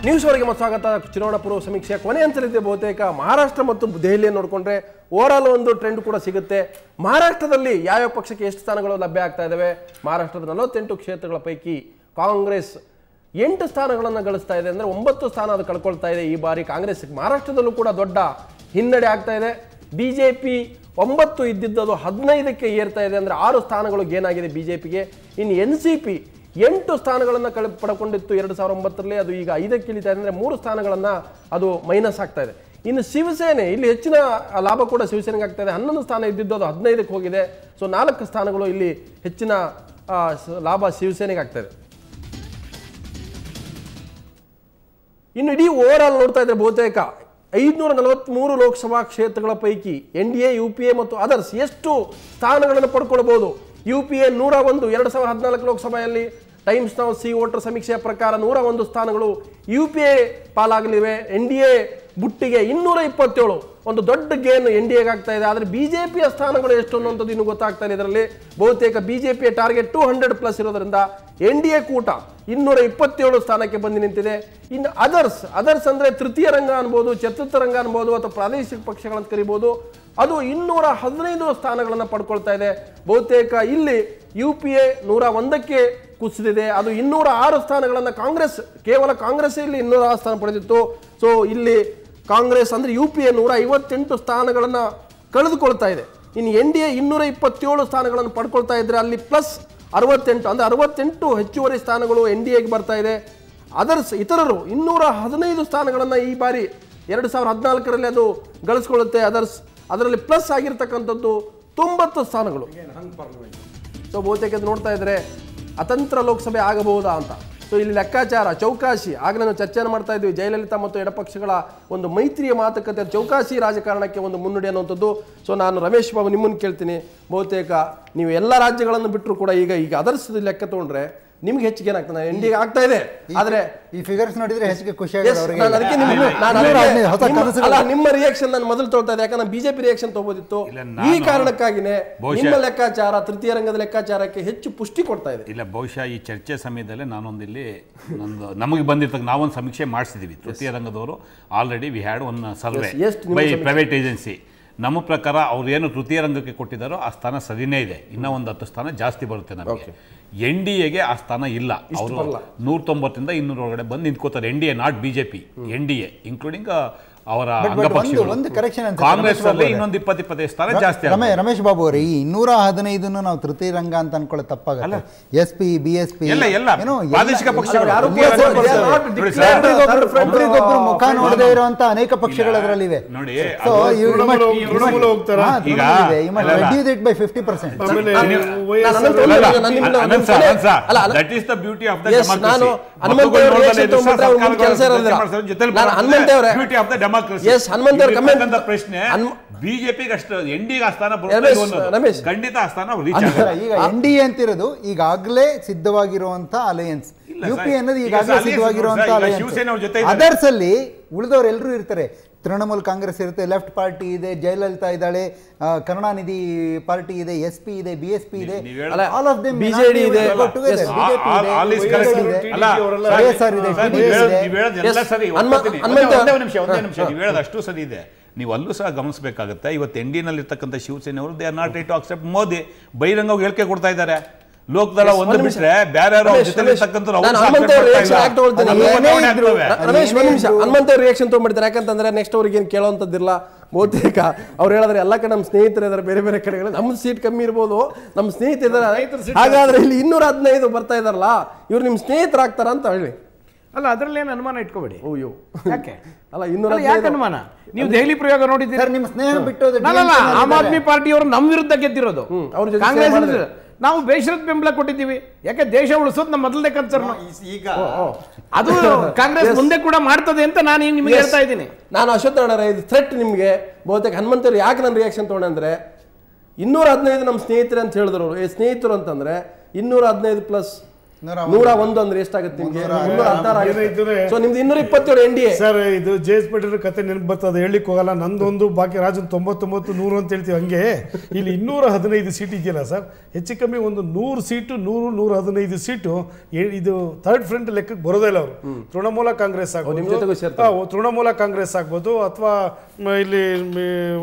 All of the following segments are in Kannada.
ನ್ಯೂಸ್ ಅವರಿಗೆ ಮತ್ತು ಸ್ವಾಗತ. ಚುನಾವಣಾ ಪೂರ್ವ ಸಮೀಕ್ಷೆ ಕೊನೆ ಹಂತದಲ್ಲಿದೆ. ಬಹುತೇಕ ಮಹಾರಾಷ್ಟ್ರ ಮತ್ತು ದೆಹಲಿಯನ್ನು ನೋಡಿಕೊಂಡ್ರೆ ಓವರಾಲ್ ಒಂದು ಟ್ರೆಂಡ್ ಕೂಡ ಸಿಗುತ್ತೆ. ಮಹಾರಾಷ್ಟ್ರದಲ್ಲಿ ಯಾವ್ಯಾವ ಪಕ್ಷಕ್ಕೆ ಎಷ್ಟು ಸ್ಥಾನಗಳು ಲಭ್ಯ ಆಗ್ತಾ ಇದ್ದಾವೆ? ಮಹಾರಾಷ್ಟ್ರದ 48 ಕ್ಷೇತ್ರಗಳ ಪೈಕಿ ಕಾಂಗ್ರೆಸ್ 8 ಸ್ಥಾನಗಳನ್ನು ಗಳಿಸ್ತಾ ಇದೆ. ಅಂದರೆ 9 ಸ್ಥಾನ ಅದು ಕಳ್ಕೊಳ್ತಾ ಇದೆ ಈ ಬಾರಿ. ಕಾಂಗ್ರೆಸ್ ಮಹಾರಾಷ್ಟ್ರದಲ್ಲೂ ಕೂಡ ದೊಡ್ಡ ಹಿನ್ನಡೆ ಆಗ್ತಾ ಇದೆ. ಬಿಜೆಪಿ 9 ಇದ್ದಿದ್ದದು 15ಕ್ಕೆ ಏರ್ತಾ ಇದೆ. ಅಂದರೆ 6 ಸ್ಥಾನಗಳು ಗೇನ್ ಆಗಿದೆ ಬಿಜೆಪಿಗೆ. ಇನ್ನು NCP 8 ಸ್ಥಾನಗಳನ್ನು ಪಡ್ಕೊಂಡಿತ್ತು 2009ರಲ್ಲಿ, ಅದು ಈಗ 5ಕ್ಕೆ ಇಳಿತಾ ಇದೆ. ಅಂದರೆ 3 ಸ್ಥಾನಗಳನ್ನು ಅದು ಮೈನಸ್ ಆಗ್ತಾ ಇದೆ. ಇನ್ನು ಶಿವಸೇನೆ, ಇಲ್ಲಿ ಹೆಚ್ಚಿನ ಲಾಭ ಕೂಡ ಶಿವಸೇನೆಗೆ ಆಗ್ತಾ ಇದೆ. 11 ಸ್ಥಾನ ಇದ್ದಿದ್ದು ಅದು 15ಕ್ಕೆ ಹೋಗಿದೆ. ಸೊ 4 ಸ್ಥಾನಗಳು ಇಲ್ಲಿ ಹೆಚ್ಚಿನ ಲಾಭ ಶಿವಸೇನೆಗೆ ಆಗ್ತಾ ಇದೆ. ಇನ್ನು ಇಡೀ ಓವರಾಲ್ ನೋಡ್ತಾ ಇದ್ರೆ ಬಹುತೇಕ 543 ಲೋಕಸಭಾ ಕ್ಷೇತ್ರಗಳ ಪೈಕಿ NDA, UPA ಮತ್ತು ಅದರ್ಸ್ ಎಷ್ಟು ಸ್ಥಾನಗಳನ್ನು ಪಡ್ಕೊಳ್ಬಹುದು? UPA 101, 2014 ಲೋಕಸಭೆಯಲ್ಲಿ ಟೈಮ್ಸ್ ನೌ ಸಿ ವೋಟರ್ ಸಮೀಕ್ಷೆಯ ಪ್ರಕಾರ 101 ಸ್ಥಾನಗಳು UPA ಪಾಲಾಗಲಿವೆ. NDA ಬುಟ್ಟಿಗೆ 227, ಒಂದು ದೊಡ್ಡ ಗೇನ್ NDAಗೆ ಆಗ್ತಾ ಇದೆ. ಆದರೆ ಬಿಜೆಪಿಯ ಸ್ಥಾನಗಳು ಎಷ್ಟು ಅನ್ನುವಂಥದ್ದು ಇನ್ನೂ ಗೊತ್ತಾಗ್ತಾ ಇದೆ. ಇದರಲ್ಲಿ ಬಹುತೇಕ ಬಿಜೆಪಿಯ ಟಾರ್ಗೆಟ್ 200+ ಇರೋದ್ರಿಂದ NDA ಕೂಟ 227 ಸ್ಥಾನಕ್ಕೆ ಬಂದು ನಿಂತಿದೆ. ಇನ್ನು ಅದರ್ಸ್ ಅಂದರೆ ತೃತೀಯ ರಂಗ ಅನ್ಬೋದು, ಚತುರ್ಥ ರಂಗ ಅನ್ಬೋದು, ಅಥವಾ ಪ್ರಾದೇಶಿಕ ಪಕ್ಷಗಳಂತ ಕರಿಬೋದು, ಅದು 215 ಸ್ಥಾನಗಳನ್ನು ಪಡ್ಕೊಳ್ತಾ ಇದೆ. ಬಹುತೇಕ ಇಲ್ಲಿ UPA 101ಕ್ಕೆ ಕುಸಿದಿದೆ. ಅದು 206 ಸ್ಥಾನಗಳನ್ನು ಕೇವಲ ಕಾಂಗ್ರೆಸ್ ಇಲ್ಲಿ 206 ಸ್ಥಾನ ಪಡೆದಿತ್ತು. ಸೊ ಇಲ್ಲಿ ಕಾಂಗ್ರೆಸ್ ಅಂದರೆ UPA 158 ಸ್ಥಾನಗಳನ್ನು ಕಳೆದುಕೊಳ್ತಾ ಇದೆ. ಇನ್ನು NDA 227 ಸ್ಥಾನಗಳನ್ನು ಪಡ್ಕೊಳ್ತಾ ಇದ್ರೆ ಅಲ್ಲಿ ಪ್ಲಸ್ 68, ಅಂದರೆ 68 ಹೆಚ್ಚುವರಿ ಸ್ಥಾನಗಳು NDAಗೆ ಬರ್ತಾ ಇದೆ. ಅದರ್ಸ್ ಇತರರು 215 ಸ್ಥಾನಗಳನ್ನು ಈ ಬಾರಿ 2014ರಲ್ಲಿ ಅದು ಗಳಿಸ್ಕೊಳ್ಳುತ್ತೆ. ಅದರಲ್ಲಿ ಪ್ಲಸ್ ಆಗಿರ್ತಕ್ಕಂಥದ್ದು 90 ಸ್ಥಾನಗಳು. ಸೊ ಬಹುತೇಕ ನೋಡ್ತಾ ಇದ್ರೆ ಅತಂತ್ರ ಲೋಕಸಭೆ ಆಗಬಹುದಾ ಅಂತ. ಸೊ ಇಲ್ಲಿ ಲೆಕ್ಕಾಚಾರ, ಚೌಕಾಶಿ, ಆಗ ನಾವು ಚರ್ಚೆಯನ್ನು ಮಾಡ್ತಾ ಇದ್ವಿ, ಜಯಲಲಿತಾ ಮತ್ತು ಎಡಪಕ್ಷಗಳ ಒಂದು ಮೈತ್ರಿಯ ಮಾತುಕತೆ, ಚೌಕಾಶಿ ರಾಜಕಾರಣಕ್ಕೆ ಒಂದು ಮುನ್ನುಡಿ ಅನ್ನುವಂಥದ್ದು. ಸೊ ನಾನು ರಮೇಶ್ ಬಾಬು ನಿಮ್ಮನ್ನು ಕೇಳ್ತೀನಿ, ಬಹುತೇಕ ನೀವು ಎಲ್ಲ ರಾಜ್ಯಗಳನ್ನು ಬಿಟ್ಟರು ಕೂಡ ಈಗ ಅದರ್ಸ್ ಲೆಕ್ಕ ತಗೊಂಡ್ರೆ ನಿಮ್ಗೆ ಹೆಚ್ಚಿಗೆ ಏನಾಗ್ತದೆ? NDA ಆಗ್ತಾ ಇದೆ. ಆದ್ರೆ ಈ ಫಿಗರ್ಸ್ ನೋಡಿದ್ರೆ ಹೆಚ್ಚಿಗೆ ಖುಷಿ ನಿಮ್ಮ ರಿಯಾಕ್ಷನ್ ನಾನು ಮೊದಲು ತಗೊಳ್ತಾ ಇದ್ದೆ, ಯಾಕಂದ್ರೆ ಬಿಜೆಪಿ ರಿಯಾಕ್ಷನ್ ತಗೋದಿತ್ತು. ಈ ಕಾರಣಕ್ಕಾಗಿನೇ ನಿಮ್ಮ ಲೆಕ್ಕಾಚಾರ ತೃತೀಯ ರಂಗದ ಲೆಕ್ಕಾಚಾರಕ್ಕೆ ಹೆಚ್ಚು ಪುಷ್ಟಿ ಕೊಡ್ತಾ ಇದೆ. ಇಲ್ಲ, ಬಹುಶಃ ಈ ಚರ್ಚೆ ಸಮಯದಲ್ಲೇ ನಾನೊಂದಿಲ್ಲಿ ನಮಗೆ ಬಂದಿರ್ತಕ್ಕ ನಾವೊಂದು ಸಮೀಕ್ಷೆ ಮಾಡಿಸಿದೀವಿ. ತೃತೀಯ ರಂಗದವರು already we had one survey by private agency. ನಮ್ಮ ಪ್ರಕಾರ ಅವ್ರು ಏನು ತೃತೀಯ ರಂಗಕ್ಕೆ ಕೊಟ್ಟಿದ್ದಾರೋ ಆ ಸ್ಥಾನ ಸರಿನೇ ಇದೆ. ಇನ್ನೂ ಒಂದು 10 ಸ್ಥಾನ ಜಾಸ್ತಿ ಬರುತ್ತೆ ನಮಗೆ. NDAಗೆ ಆ ಸ್ಥಾನ ಇಲ್ಲ. ಅವರು 190ರಿಂದ 200 ಒಳಗಡೆ ಬಂದು ನಿಂತ್ಕೋತಾರೆ. NDA, not BJP. NDA including ಅವರ ಕಾಂಗ್ರೆಸ್ ಅಲ್ಲಿ ಇನ್ನೊಂದು 20-25 ಸ್ಥಾನ ಜಾಸ್ತಿ. ರಮೇಶ್ ಬಾಬು ಅವರೇ, ಈ 215 ನಾವು ತೃತೀಯ ರಂಗ ಅಂತ ಅನ್ಕೊಳ್ಳೋದು ತಪ್ಪಾಗಲ್ಲ. SP, BSP ಪ್ರಾದೇಶಿಕ ಪಕ್ಷಗಳು ಒಬ್ಬರಿಗೊಬ್ಬರು ಮುಖ ನೋಡದೇ ಇರುವಂತ ಅನೇಕ ಪಕ್ಷಗಳು ಅದರಲ್ಲಿವೆ. ನೋಡಿ, ಪ್ರಶ್ನೆ ಬಿಜೆಪಿಗೆ ಅಷ್ಟು NDAಗೆ ಆ ಸ್ಥಾನ ಖಂಡಿತ ಆ ಸ್ಥಾನ ಈಗ NDA ಅಂತಿರೋದು ಈಗಾಗಲೇ ಸಿದ್ಧವಾಗಿರುವಂತ ಅಲಯನ್ಸ್. UPA ಅನ್ನೋದು ಈಗಾಗಲೇ ಸಿದ್ಧವಾಗಿರುವಂತ ಅಲಯನ್ಸ್. ಅದರ್ಸ್ ಅಲ್ಲಿ ಉಳಿದವರು ಎಲ್ಲರೂ ಇರ್ತಾರೆ. ತೃಣಮೂಲ್ ಕಾಂಗ್ರೆಸ್ ಇರುತ್ತೆ, ಲೆಫ್ಟ್ ಪಾರ್ಟಿ ಇದೆ, ಜಯಲಲಿತಾ ಇದ್ದಾಳೆ, ಕರುಣಾನಿಧಿ ಪಾರ್ಟಿ ಇದೆ, SP ಇದೆ, BSP ಇದೆ, ಆಲ್ ಆಫ್ ದೆಮ್, BJD ಇದೆ, ಅಷ್ಟು ಸರಿ ಇದೆ. ನೀವು ಅಲ್ಲೂ ಸಹ ಗಮನಿಸಬೇಕಾಗುತ್ತೆ. ಇವತ್ತು NDAನಲ್ಲಿ ಇರ್ತಕ್ಕಂಥ ಶಿವಸೇನೆ ಅವರು they are not ready to accept Modi. ಬಹಿರಂಗವಾಗಿ ಹೇಳಿಕೆ ಕೊಡ್ತಾ ಇದ್ದಾರೆ. ಲೋಕದಳ ಒಂದು ಬಿಟ್ರೆ ಬೇರೆ ಹನುಮಂತ ರಿಯಾಕ್ಷನ್ ತಗೊಂಡ್ಬಿಡ್ತಾರೆ. ಯಾಕಂತಂದ್ರೆ ನೆಕ್ಸ್ಟ್ ಅವ್ರಿಗೆ ಏನು ಕೇಳೋಂಥದ್ದಿಲ್ಲ. ಬಹುತೇಕ ಅವ್ರು ಹೇಳಿದ್ರೆ ಎಲ್ಲ ಕಡೆ ನಮ್ಮ ಸ್ನೇಹಿತರು ಇದ್ದಾರೆ, ಬೇರೆ ಬೇರೆ ಕಡೆಗಳು ನಮ್ಮ ಸೀಟ್ ಕಮ್ಮಿ ಇರ್ಬೋದು, ನಮ್ಮ ಸ್ನೇಹಿತರಿದ್ದಾರೆ. ಹಾಗಾದ್ರೆ ಇಲ್ಲಿ 215 ಬರ್ತಾ ಇದಾರಲ್ಲ, ಇವ್ರು ನಿಮ್ಮ ಸ್ನೇಹಿತರಾಗ್ತಾರ ಅಂತ ಹೇಳಿ. ಅಲ್ಲ, ಅದರಲ್ಲಿ ಏನು ಅನುಮಾನ ಇಟ್ಕೋಬೇಡಿ. ಅಯ್ಯೋ, ಯಾಕೆ ಅಲ್ಲ 215 ಯಾಕೆ ಅನುಮಾನ? ನೀವು ದೆಹಲಿ ಪ್ರಯೋಗ ನೋಡಿದ್ದೀರಾ? ನಿಮ್ಮ ಸ್ನೇಹ ಬಿಟ್ಟು ಆಮ್ ಆದ್ಮಿ ಪಾರ್ಟಿಯವರು ನಮ್ಮ ವಿರುದ್ಧ ಗೆದ್ದಿರೋದು. ಕಾಂಗ್ರೆಸ್ ನಾವು ಬೇಷರತ್ ಬೆಂಬಲ ಕೊಟ್ಟಿದ್ದೀವಿ. ಯಾಕೆ? ದೇಶ ಉಳಿಸೋದು ನಮ್ಮ ಮೊದಲನೇ ಕನ್ಸರ್ನ್. ಈಗ ಅದು ಕಾಂಗ್ರೆಸ್ ಮುಂದೆ ಕೂಡ ಮಾಡ್ತದೆ ಅಂತ ನಾನು ಈಗ ನಿಮಗೆ ಹೇಳ್ತಾ ಇದ್ದೀನಿ. ನಾನು ಅಶ್ವತ್ಥ ಅಣ್ಣ, ಇದು ಥ್ರೆಟ್ ನಿಮಗೆ. ಬಹುತೇಕ ಹನುಮಂತರು ಯಾಕೆ ನನ್ನ ರಿಯಾಕ್ಷನ್ ತೊಗೊಂಡ್ರೆ 215 ನಮ್ಮ ಸ್ನೇಹಿತರು ಅಂತ ಹೇಳಿದ್ರು. ಸ್ನೇಹಿತರು ಅಂತಂದ್ರೆ 215 ಪ್ಲಸ್ 101 ಅಂದ್ರೆ ಎಷ್ಟಾಗುತ್ತೆ ನಿಮ್ಗೆ? 316 ಆಗುತ್ತೆ. ಸೊ ನಿಮ್ದು 227 NDA. ಸರ್ ಇದು JS ಪಟೇಲ್ ಕತೆ ನೆನಪು ಬರ್ತದೆ, ಹೇಳಿಕ್ ಹೋಗಲ್ಲ. ನಂದೊಂದು ಬಾಕಿ ರಾಜನ್ 99 100 ಅಂತ ಹೇಳ್ತೀವಿ. ಹಂಗೆ ಇಲ್ಲಿ 215 ಸೀಟ್ ಇದೆಯಲ್ಲ ಸರ್, ಹೆಚ್ಚು ಕಮ್ಮಿ ಒಂದು 100 ಸೀಟು 100-115 ಸೀಟು ಇದು ಥರ್ಡ್ ಫ್ರಂಟ್ ಲೆಕ್ಕಕ್ಕೆ ಬರೋದೇ ಇಲ್ಲ. ಅವರು ತೃಣಮೂಲ ಕಾಂಗ್ರೆಸ್ ಆಗ್ಬೋದು, ತೃಣಮೂಲ ಕಾಂಗ್ರೆಸ್ ಆಗ್ಬೋದು, ಅಥವಾ ಇಲ್ಲಿ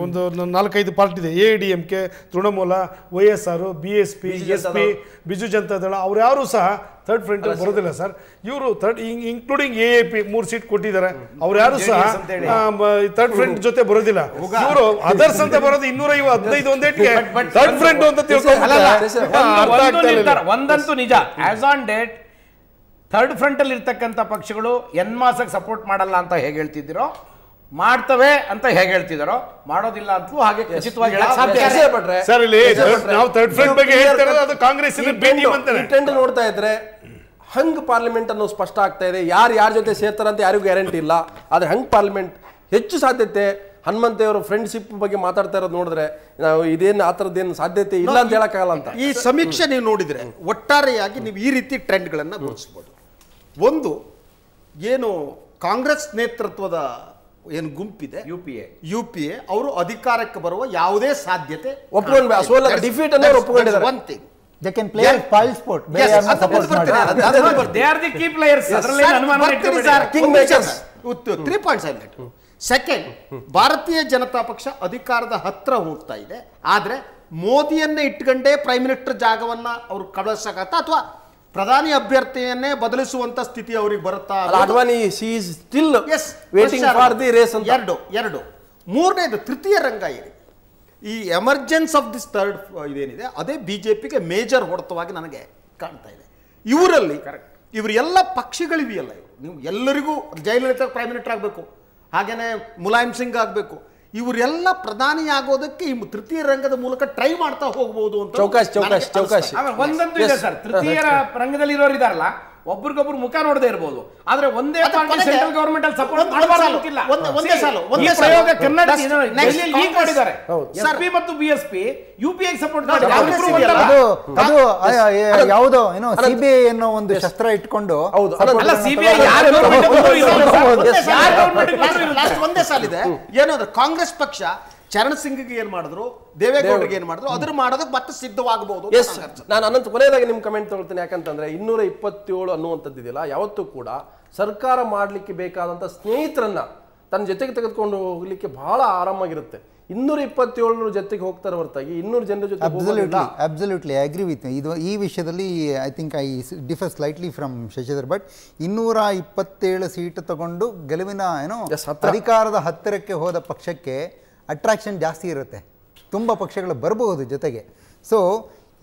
ಒಂದು 4-5 ಪಾರ್ಟಿ ಇದೆ, AIDMK, Trinamool, YSR, BSP, SP, Biju Janata ದಳ, ಅವ್ರು ಯಾರು ಸಹ ಥರ್ಡ್ ಫ್ರಂಟ್ ಬರೋದಿಲ್ಲ ಸರ್. ಇವರು ಥರ್ಡ್ ಇನ್ಕ್ಲೂಡಿಂಗ್ AAP 3 ಸೀಟ್ ಕೊಟ್ಟಿದ್ದಾರೆ, ಅವ್ರು ಯಾರು ಸಹ ಥರ್ಡ್ ಫ್ರಂಟ್ ಜೊತೆ ಬರೋದಿಲ್ಲ. ಇವರು ಅದರ್ಸ್ ಅಂತ ಬರೋದು 215 ಒಂದೇಟ್ಗೆ ಥರ್ಡ್ ಫ್ರಂಟ್ ಅಂತ ಒಂದಂತೂ ನಿಜ, as on date third front ಅಲ್ಲಿ ಇರ್ತಕ್ಕಂಥ ಪಕ್ಷಗಳು ಎನ್ಮಾಸಕ್ಕೆ ಸಪೋರ್ಟ್ ಮಾಡಲ್ಲ ಅಂತ ಹೇಗೆ ಹೇಳ್ತಿದ್ದೀರೋ, ಮಾಡ್ತವೆ ಅಂತ ಹೇಗೆ ಹೇಳ್ತಿದಾರೋ, ಮಾಡೋದಿಲ್ಲ ಅಂತಲೂ ಹಾಗೆ ಖಚಿತವಾಗಿ ಹೇಳಕ್ ಸಾಧ್ಯ. ಸರ್ ಇಲ್ಲಿ ನಾವು ಥರ್ಡ್ ಫ್ರಂಟ್ ಬಗ್ಗೆ ಹೇಳ್ತಾ ಇರೋದು ಅದು ಕಾಂಗ್ರೆಸ್ಸಿನ ಭೇಟಿ ಅಂತಾನೆ. ಟ್ರೆಂಡ್ ನೋಡ್ತಾ ಇದ್ರೆ ಹಂಗ್ ಪಾರ್ಲಿಮೆಂಟ್ ಅನ್ನೋ ಸ್ಪಷ್ಟ ಆಗ್ತಾ ಇದೆ. ಯಾರ ಜೊತೆ ಸೇರ್ತಾರಂತ ಯಾರಿಗೂ ಗ್ಯಾರಂಟಿ ಇಲ್ಲ. ಆದ್ರೆ ಹಂಗ್ ಪಾರ್ಲಿಮೆಂಟ್ ಹೆಚ್ಚು ಸಾಧ್ಯತೆ. ಹನುಮಂತೇವರು ಫ್ರೆಂಡ್ಶಿಪ್ ಬಗ್ಗೆ ಮಾತಾಡ್ತಾ ಇರೋದು ನೋಡಿದ್ರೆ ನಾವು ಇದೇನು ಆ ಥರದ್ದೇನು ಸಾಧ್ಯತೆ ಇಲ್ಲ ಅಂತ ಹೇಳಕ್ಕಾಗಲ್ಲ ಅಂತ. ಈ ಸಮೀಕ್ಷೆ ನೀವು ನೋಡಿದ್ರೆ ಒಟ್ಟಾರೆಯಾಗಿ ನೀವು ಈ ರೀತಿ ಟ್ರೆಂಡ್ಗಳನ್ನು ಗುರುತಿಸ್ಬೋದು. ಒಂದು ಏನು ಕಾಂಗ್ರೆಸ್ ನೇತೃತ್ವದ ಏನು ಗುಂಪಿದೆ UPA ಅವರು ಅಧಿಕಾರಕ್ಕೆ ಬರುವ ಯಾವುದೇ ಸಾಧ್ಯತೆ ಒಪ್ಪಿಕೊಂಡಿದ್ದಾರೆ. One thing they can play spoil sport. They are not supposed to. They are the key players. ಅದರಲ್ಲಿ ಅನುಮಾನ ಇಟ್ಟುಕೊಳ್ಳಿ. King makers 3 points highlight. Second, ಭಾರತೀಯ ಜನತಾ ಪಕ್ಷ ಅಧಿಕಾರದ ಹತ್ರ ಹೋಗ್ತಾ ಇದೆ. ಆದ್ರೆ ಮೋದಿಯನ್ನೇ ಇಟ್ಕೊಂಡೇ ಪ್ರೈಮ್ ಮಿನಿಸ್ಟರ್ ಜಾಗವನ್ನ ಅವರು ಕಳಿಸಕತ್ತ ಅಥವಾ ಪ್ರಧಾನಿ ಅಭ್ಯರ್ಥಿಯನ್ನೇ ಬದಲಿಸುವಂತ ಸ್ಥಿತಿ ಅವರಿಗೆ ಬರುತ್ತಾ? Advani is still waiting for the race ಅಂತ. ಎರಡು ಮೂರನೇದು ತೃತೀಯ ರಂಗ ಇದೆ. ಈ ಎಮರ್ಜೆನ್ಸ್ ಆಫ್ ದಿಸ್ ಥರ್ಡ್ ಇದೇನಿದೆ ಅದೇ ಬಿಜೆಪಿಗೆ ಮೇಜರ್ ಹೊಡೆತವಾಗಿ ನನಗೆ ಕಾಣ್ತಾ ಇದೆ. ಇವರಲ್ಲಿ ಇವರು ಎಲ್ಲ ಪಕ್ಷಗಳಿವೆಯಲ್ಲ, ನೀವು ಎಲ್ಲರಿಗೂ ಜಯಲಲಿತಾ ಪ್ರೈಮ್ ಮಿನಿಸ್ಟರ್ ಆಗಬೇಕು, ಹಾಗೇನೆ ಮುಲಾಯಂ ಸಿಂಗ್ ಆಗಬೇಕು, ಇವರೆಲ್ಲ ಪ್ರಧಾನಿ ಆಗೋದಕ್ಕೆ ಈ ತೃತೀಯ ರಂಗದ ಮೂಲಕ ಟ್ರೈ ಮಾಡ್ತಾ ಹೋಗಬಹುದು ಅಂತ ಚೌಕಾಶಿ. ಒಂದಂತೂ ಇದೆ ಸರ್, ತೃತೀಯ ರಂಗದಲ್ಲಿ ಇರೋರು ಇದಾರಲ್ಲ, ಒಬ್ರಿಗೊಬ್ರು ಮುಖ ನೋಡದೇ ಇರಬಹುದು, ಆದ್ರೆ ಒಂದೇ ಪಾರ್ಟಿ ಸೆಂಟ್ರಲ್ ಗವರ್ಮೆಂಟ್ ಅಲ್ಲಿ ಸಪೋರ್ಟ್ ಮಾಡಬಾರದಿಲ್ಲ. ಒಂದೇ ಪ್ರಯೋಗ ಕರ್ನಾಟಕ ಲೀಗ್ ಮಾಡಿದ್ದಾರೆ. SP ಮತ್ತು BSP UPA ಗೆ ಸಪೋರ್ಟ್ ಮಾಡಿ ಅದು ಯಾವುದೋ ಏನೋ CBI ಅನ್ನೋ ಒಂದು ಶಸ್ತ್ರ ಇಟ್ಕೊಂಡು ಅಲ್ಲ, CBI ಯಾರು ಒಂದೇ ಸಾಲಿದೆ. ಏನಂದ್ರೆ ಕಾಂಗ್ರೆಸ್ ಪಕ್ಷ ಚರಣ್ ಸಿಂಗ್ಗೆ ಏನ್ ಮಾಡಿದ್ರು, ದೇವೇಗೌಡರಿಗೆ ಏನ್ ಮಾಡಿದ್ರು, ಅದ್ರ ಮಾಡೋದಕ್ಕೆ ಮತ್ತೆ ಸಿದ್ಧವಾಗಬಹುದು. ನಾನು ಅನಂತ ಕೊನೆಯದಾಗಿ ನಿಮ್ ಕಮೆಂಟ್ ತಗೊಳ್ತೇನೆ. ಯಾಕಂತಂದ್ರೆ 227 ಅನ್ನುವಂಥದ್ದು ಇದೆಯಲ್ಲ, ಯಾವತ್ತೂ ಕೂಡ ಸರ್ಕಾರ ಮಾಡ್ಲಿಕ್ಕೆ ಬೇಕಾದಂತ ಸ್ನೇಹಿತರನ್ನ ತನ್ನ ಜೊತೆಗೆ ತೆಗೆದುಕೊಂಡು ಹೋಗ್ಲಿಕ್ಕೆ ಬಹಳ ಆರಾಮಾಗಿರುತ್ತೆ. 227 ಜೊತೆಗೆ ಹೋಗ್ತಾರೆ ಹೊರತಾಗಿ 200 ಜನರ ಜೊತೆ ಅಬ್ಸಲ್ಯೂಟ್ಲಿ ಐ ಅಗ್ರಿ ವಿತ್ ಇದು. ಈ ವಿಷಯದಲ್ಲಿ I think I differ slightly from Shashidhar Bhat. 227 seat ತಗೊಂಡು ಗೆಲುವಿನ ಏನೋ ಅಧಿಕಾರದ ಹತ್ತಿರಕ್ಕೆ ಹೋದ ಪಕ್ಷಕ್ಕೆ ಅಟ್ರಾಕ್ಷನ್ ಜಾಸ್ತಿ ಇರುತ್ತೆ, ತುಂಬ ಪಕ್ಷಗಳು ಬರಬಹುದು ಜೊತೆಗೆ. ಸೊ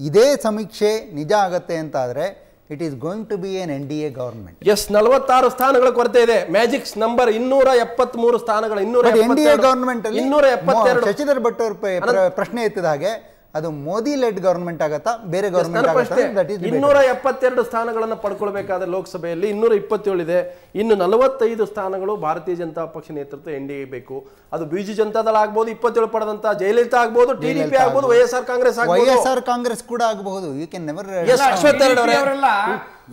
ಇದೇ ಸಮೀಕ್ಷೆ ನಿಜ ಆಗತ್ತೆ ಅಂತ ಆದರೆ it is going to be an NDA government. 46 ಸ್ಥಾನಗಳ ಕೊರತೆ ಇದೆ. ಮ್ಯಾಜಿಕ್ಸ್ ನಂಬರ್ 273 ಸ್ಥಾನಗಳ NDA ಗವರ್ಮೆಂಟ್ ಅಲ್ಲಿ 272. ಶಶಿಧರ್ ಭಟ್ ಅವರು ಪ್ರಶ್ನೆ ಎತ್ತಿದ ಹಾಗೆ ಅದು ಮೋದಿ ಲೆಡ್ ಗವರ್ಮೆಂಟ್ ಆಗತ್ತಾ, ಬೇರೆ ಗವರ್ಮೆಂಟ್ ಆಗತ್ತಾ? 272 ಸ್ಥಾನಗಳನ್ನು ಪಡ್ಕೊಳ್ಬೇಕಾದ್ರೆ ಲೋಕಸಭೆಯಲ್ಲಿ 227 ಇದೆ. ಇನ್ನು 45 ಸ್ಥಾನಗಳು ಭಾರತೀಯ ಜನತಾ ಪಕ್ಷ ನೇತೃತ್ವ NDA ಬೇಕು. ಅದು ಬಿಜು ಜನತಾದಳ ಆಗ್ಬೋದು, 27 ಪಡೆದಂತ ಜಯಲಲಿತಾ ಆಗ್ಬೋದು, TDP ಆಗ್ಬೋದು, YSR ಕಾಂಗ್ರೆಸ್ ಕೂಡ ಆಗಬಹುದು. You can never. ಅವರೆಲ್ಲ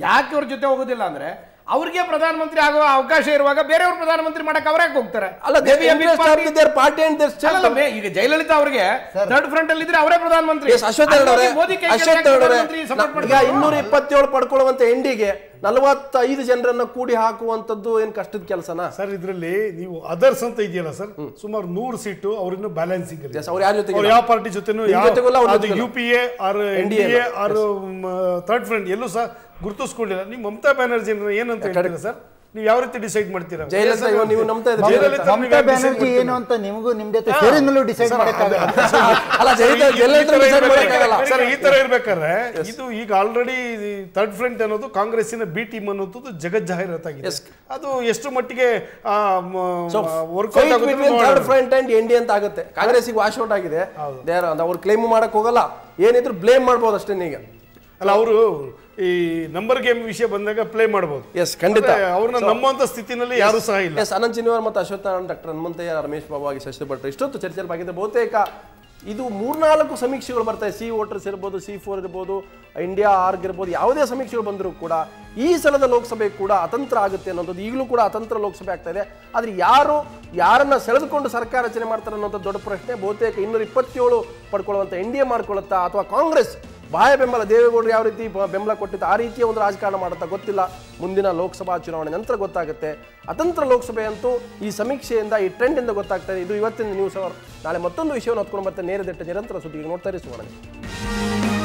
ಯಾಕೆ ಅವ್ರ ಜೊತೆ ಹೋಗೋದಿಲ್ಲ ಅಂದ್ರೆ ಅವ್ರಿಗೆ ಪ್ರಧಾನಮಂತ್ರಿ ಆಗುವ ಅವಕಾಶ ಇರುವಾಗ ಬೇರೆಯವರು ಪ್ರಧಾನಮಂತ್ರಿ ಮಾಡಕ್ ಅವರಾಗ ಹೋಗ್ತಾರೆ. ಈಗ ಜಯಲಲಿತಾ ಅವರಿಗೆ ಥರ್ಡ್ ಫ್ರಂಟ್ ಅಲ್ಲಿ ಇದ್ರೆ ಅವರೇ ಪ್ರಧಾನಮಂತ್ರಿ. 227 ಪಡ್ಕೊಳ್ಳುವಂತ NDಗೆ 45 ಜನರನ್ನ ಕೂಡಿ ಹಾಕುವಂತದ್ದು ಏನ್ ಕಷ್ಟದ ಕೆಲಸನಾ ಸರ್? ಇದ್ರಲ್ಲಿ ನೀವು ಅದರ್ಸ್ ಅಂತ ಇದೆಯಲ್ಲ ಸರ್, ಸುಮಾರು 100 ಸೀಟು ಅವ್ರನ್ನ ಬ್ಯಾಲೆನ್ಸಿಂಗ್ ಯಾವ ಪಾರ್ಟಿ ಜೊತೆನೂ UPA or NDA or third front ಎಲ್ಲೂ ಸಹ ಗುರುತಿಸ್ಕೊಂಡಿಲ್ಲ. ನೀವು ಮಮತಾ ಬ್ಯಾನರ್ಜಿ ಏನಂತ ಹೇಳ್ತೀರಾ ಸರ್? ನೀವು ಯಾವ ರೀತಿ ಡಿಸೈಡ್ ಮಾಡ್ತೀರಾ? ಮಮತಾ ಬ್ಯಾನರ್ಜಿ ಏನು ಅಂತ ನಿಮಗೂ ನಿಮ್ ಜೊತೆ ಸೇರಿನಲ್ಲೂ ಡಿಸೈಡ್ ಮಾಡಕ್ಕಾಗಲ್ಲ. ಸರ್ ಈ ತರ ಇರ್ಬೇಕಾದ್ರೆ ಇದು ಈಗ ಆಲ್ರೆಡಿ ಥರ್ಡ್ ಫ್ರಂಟ್ ಅನ್ನೋದು ಕಾಂಗ್ರೆಸ್ಸಿನ B ಟೀಮ್ ಅನ್ನೋದು ಜಗತ್ ಜಾಹೀರಾತಾಗಿದೆ. ಅದು ಎಷ್ಟು ಮಟ್ಟಿಗೆ ಥರ್ಡ್ ಫ್ರಂಟ್ ಅಂಡ್ NDA ಅಂತ ಆಗುತ್ತೆ. ಕಾಂಗ್ರೆಸ್ಗೆ ವಾಶ್ ಔಟ್ ಆಗಿದೆ, ಅವ್ರು ಕ್ಲೈಮ್ ಮಾಡಕ್ ಹೋಗಲ್ಲ, ಏನಿದ್ರು ಬ್ಲೇಮ್ ಮಾಡ್ಬೋದು ಅಷ್ಟೇ. ಈಗ ಅಲ್ಲ, ಅವರು ಈ ನಂಬರ್ ಗೇಮ್ ವಿಷಯ ಬಂದಾಗ ಪ್ಲೇ ಮಾಡಬಹುದು. ಎಸ್, ಖಂಡಿತ ಅವ್ರನ್ನ ನಂಬುವಂತ ಸ್ಥಿತಿನಲ್ಲಿ ಯಾರು ಸಹ ಇಲ್ಲ. ಎಸ್, ಅನಂತ್ ಶನಿವಾರ ಮತ್ತು ಅಶ್ವತ್ಥನಾರಾಯಣ, ಡಾಕ್ಟರ್ ಹನುಮಂತಯ್ಯ, ರಮೇಶ್ ಬಾಬು ಆಗಿ ಶಶಿ ಭಟ್ ಇಷ್ಟೊತ್ತು ಚರ್ಚೆಯಲ್ಲಿ ಭಾಗಿದ್ದ ಬಹುತೇಕ ಇದು 3-4 ಸಮೀಕ್ಷೆಗಳು ಬರ್ತಾವೆ. ಸಿ ವೋಟರ್ಸ್ ಇರ್ಬೋದು, C4 ಇರ್ಬೋದು, ಇಂಡಿಯಾ ಆರ್ಗ್ ಇರ್ಬೋದು, ಯಾವುದೇ ಸಮೀಕ್ಷೆಗಳು ಬಂದರೂ ಕೂಡ ಈ ಸಲದ ಲೋಕಸಭೆ ಕೂಡ ಅತಂತ್ರ ಆಗುತ್ತೆ ಅನ್ನೋದು, ಈಗಲೂ ಕೂಡ ಅತಂತ್ರ ಲೋಕಸಭೆ ಆಗ್ತಾ ಇದೆ. ಆದರೆ ಯಾರನ್ನ ಸೆಳೆದುಕೊಂಡು ಸರ್ಕಾರ ರಚನೆ ಮಾಡ್ತಾರೆ ಅನ್ನೋದು ದೊಡ್ಡ ಪ್ರಶ್ನೆ. ಬಹುತೇಕ 227 ಪಡ್ಕೊಳ್ಳುವಂಥ NDA ಮಾಡ್ಕೊಳ್ಳುತ್ತಾ, ಅಥವಾ ಕಾಂಗ್ರೆಸ್ ಬಾಹ್ಯ ಬೆಂಬಲ, ದೇವೇಗೌಡರು ಯಾವ ರೀತಿ ಬೆಂಬಲ ಕೊಟ್ಟಿತ್ತು ಆ ರೀತಿಯ ಒಂದು ರಾಜಕಾರಣ ಮಾಡುತ್ತಾ ಗೊತ್ತಿಲ್ಲ. ಮುಂದಿನ ಲೋಕಸಭಾ ಚುನಾವಣೆ ನಂತರ ಗೊತ್ತಾಗುತ್ತೆ. ಅತಂತ್ರ ಲೋಕಸಭೆ ಅಂತೂ ಈ ಸಮೀಕ್ಷೆಯಿಂದ, ಈ ಟ್ರೆಂಡಿಂದ ಗೊತ್ತಾಗ್ತಾ ಇದೆ. ಇದು ಇವತ್ತಿನ ನ್ಯೂಸ್ ಅವರ್. ನಾಳೆ ಮತ್ತೊಂದು ವಿಷಯವನ್ನು ಹೊತ್ಕೊಂಡು ಬರ್ತೇನೆ. ನೇರ ದಿಟ್ಟ ನಿರಂತರ ಸುದ್ದಿಗೆ ನೋಡ್ತಾ ಇರಿ ಸುವರ್ಣ.